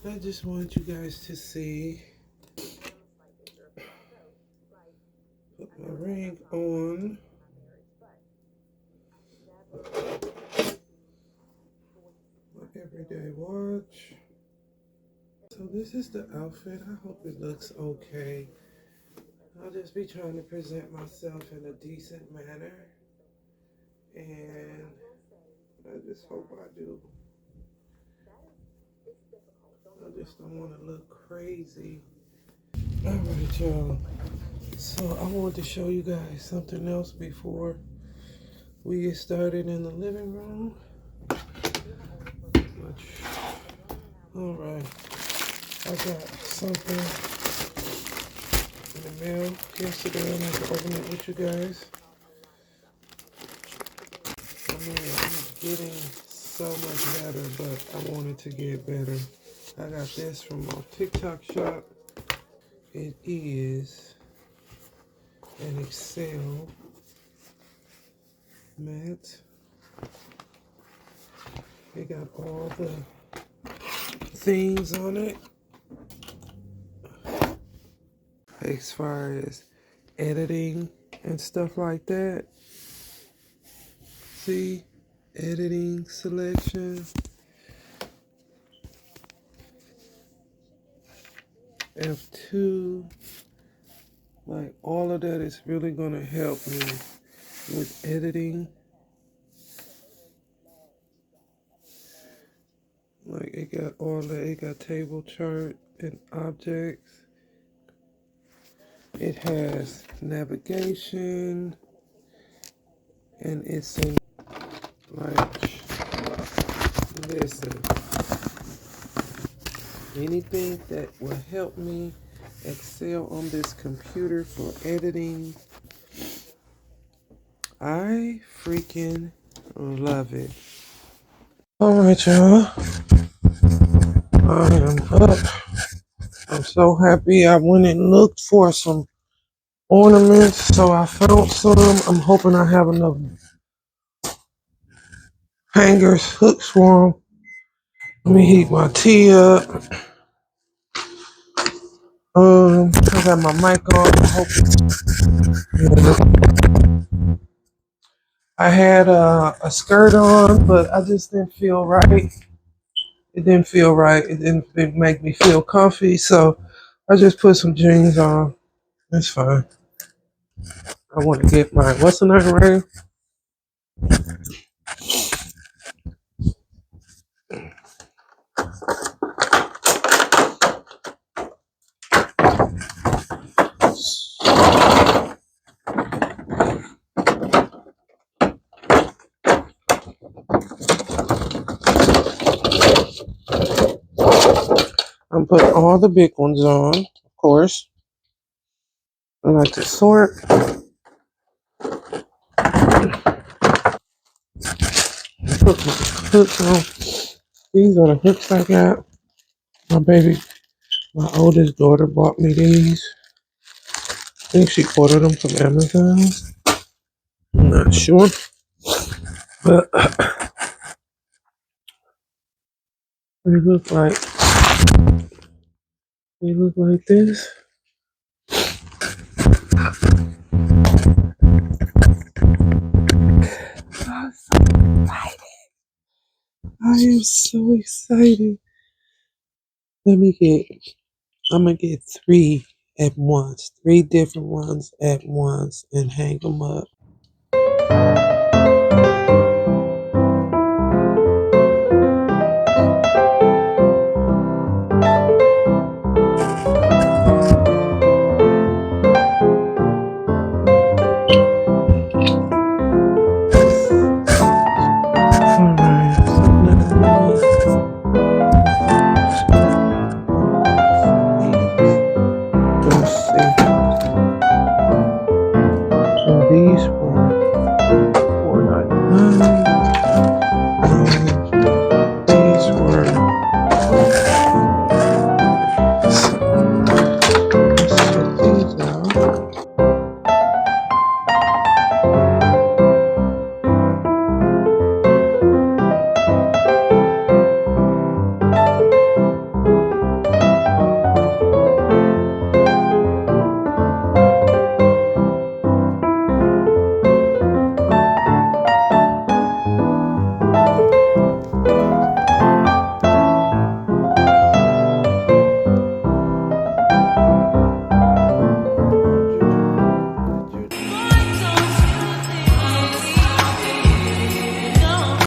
I just want you guys to see. Put my ring on. My everyday watch. So this is the outfit. I hope it looks okay. I'll just be trying to present myself in a decent manner. And I just hope I do. I just don't want to look crazy. Alright, y'all. So I wanted to show you guys something else before we get started in the living room. Alright. I got something in the mail yesterday. I want to open it with you guys. I mean, I'm getting so much better, but I wanted to get better. I got this from my TikTok shop. It is an Excel mat. It got all the things on it as far as editing and stuff like that. See, editing, selection, F2, like all of that is really going to help me with editing. Like it got all that, it got table chart and objects. It has navigation, and it's in like, listen, anything that will help me excel on this computer for editing, I freaking love it. Alright, y'all. I am up. I'm so happy I went and looked for some ornaments, so I found some. I'm hoping I have enough hangers, hooks for them. Let me heat my tea up. I got my mic on. I hope I had a skirt on, but I just didn't feel right. It didn't feel right. It didn't make me feel comfy, so I just put some jeans on. It's fine. I want to get my what's the name, right? I'm putting all the big ones on, of course. I like to sort. Put my hooks on. These are the hooks I got. My oldest daughter bought me these. I think she ordered them from Amazon. I'm not sure. But they look like this. I'm so excited. I am so excited. I'm gonna get three at once, three different ones at once, and hang them up. Alright, so now let's see. So these were